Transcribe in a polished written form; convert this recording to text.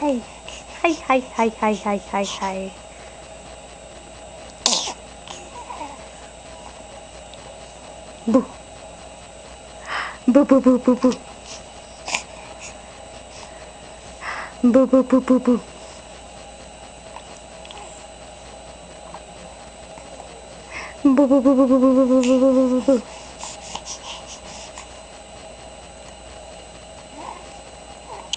Hi. Hi, hi, hi, hi, hi, hi, hi. Boo. Boo, boo, boo, boo, boo. Boo, boo, boo, boo, boo. Boo, boo, boo, boo, boo, boo, boo, boo, boo, boo, boo.